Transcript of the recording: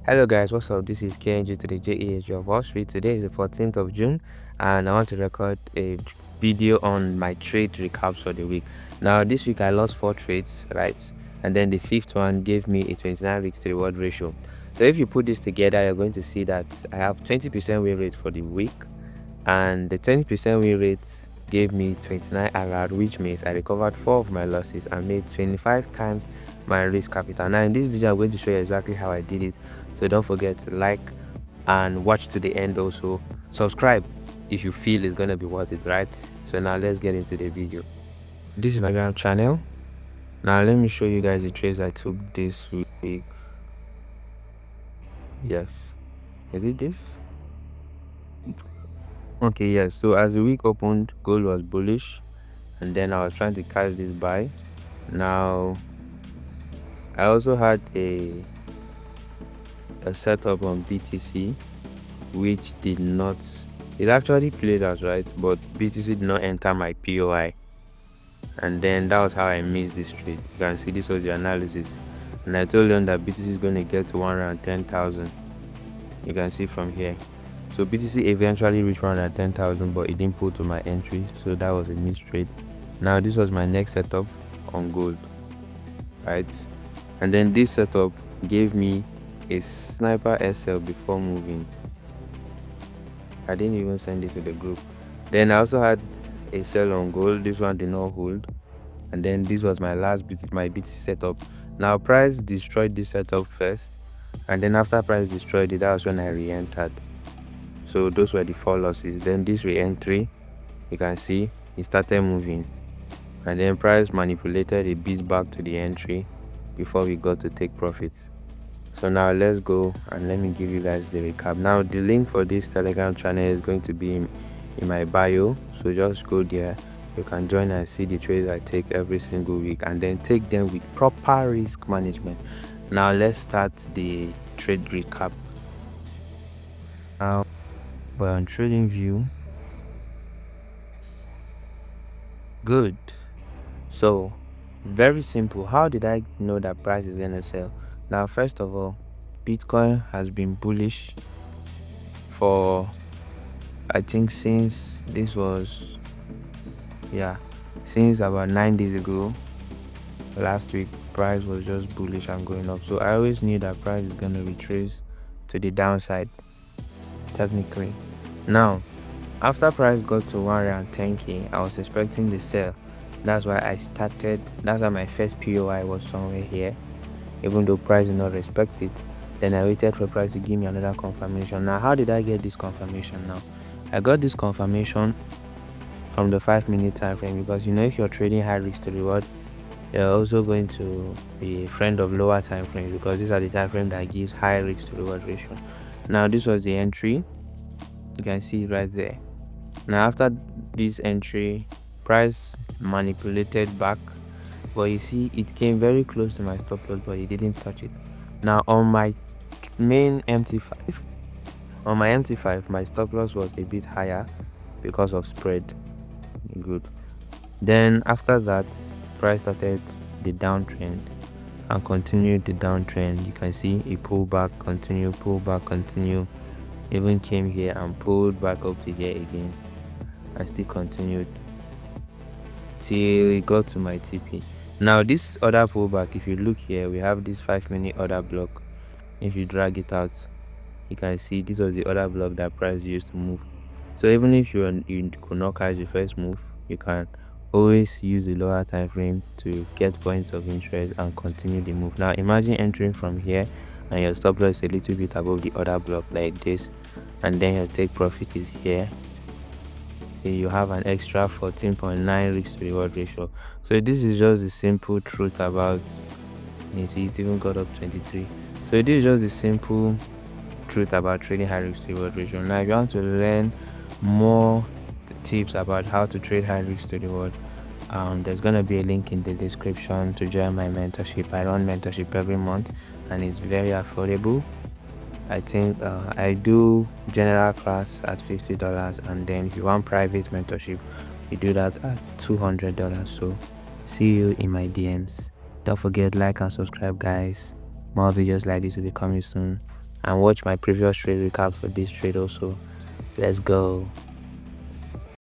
Hello guys, what's up? This is KNG to the JEH of Wall Street. Today is the 14th of June and I want to record a video on my trade recaps for the week. Now this week I lost 4 trades, right? And then the 5th one gave me a 29 risk to reward ratio. So if you put this together, you're going to see that I have 20% win rate for the week, and the 20% win rate gave me 29 RR, which means I recovered 4 of my losses and made 25 times my risk capital. Now in this video I'm going to show you exactly how I did it, so don't forget to like and watch to the end. Also subscribe if you feel it's going to be worth it, right? So now let's get into the video. This is my Telegram channel. Now let me show you guys the trades I took this week. Yes, is it this? Okay, yes. So as the week opened, gold was bullish, and then I was trying to catch this buy. Now I also had a setup on BTC, which did not, it actually played as right, but BTC did not enter my POI, and then that was how I missed this trade. You can see this was the analysis, and I told them that BTC is going to get to 110,000. You can see from here. So BTC eventually reached 110,000, but it didn't pull to my entry, so that was a missed trade. Now this was my next setup on gold, right? And then this setup gave me a sniper SL before moving. I didn't even send it to the group. Then I also had a sell on gold. This one did not hold, and then this was my last BTC setup. Now price destroyed this setup first, and then after price destroyed it, that was when I re-entered. So those were the 4 losses. Then this re-entry, you can see it started moving, and then price manipulated a bit back to the entry before we got to take profits. So now let's go and let me give you guys the recap. Now the link for this Telegram channel is going to be in my bio, so just go there. You can join and see the trades I take every single week, and then take them with proper risk management. Now let's start the trade recap. Now we're on trading view. Good. So very simple. How did I know that price is gonna sell? Now first of all, Bitcoin has been bullish for, I think, since this was, since about 9 days ago. Last week price was just bullish and going up, so I always knew that price is going to retrace to the downside technically. Now after price got to 110k, I was expecting the sell. That's why my first POI was somewhere here, even though price did not respect it. Then I waited for price to give me another confirmation. Now how did I get this confirmation? Now I got this confirmation from the 5-minute time frame, because if you're trading high risk to reward, you're also going to be a friend of lower time frames, because these are the time frame that gives high risk to reward ratio. Now this was the entry, you can see it right there. Now after this entry, price manipulated back, but you see it came very close to my stop loss, but it didn't touch it. Now on my main MT5, my stop loss was a bit higher because of spread. Good. Then after that, price started the downtrend and continued the downtrend. You can see it pulled back, continue, pull back, continue, even came here and pulled back up to here again, and still continued till it got to my TP. Now this other pullback, if you look here, we have this 5-minute order block. If you drag it out, you can see this was the other block that price used to move. So even if you could not catch the first move, you can always use the lower time frame to get points of interest and continue the move. Now imagine entering from here and your stop loss is a little bit above the other block like this, and then your take profit is here. See, you have an extra 14.9 risk to reward ratio. So this is just the simple truth about, you see it even got up 23. So this is just the simple truth about trading high risk to reward ratio. Now if you want to learn more tips about how to trade high risk to reward, there's gonna be a link in the description to join my mentorship. I run mentorship every month and it's very affordable. I think I do general class at $50, and then if you want private mentorship, we do that at $200. So see you in my DMs. Don't forget, like and subscribe, guys. More videos like this will be coming soon, and watch my previous trade recap for this trade also. Let's go.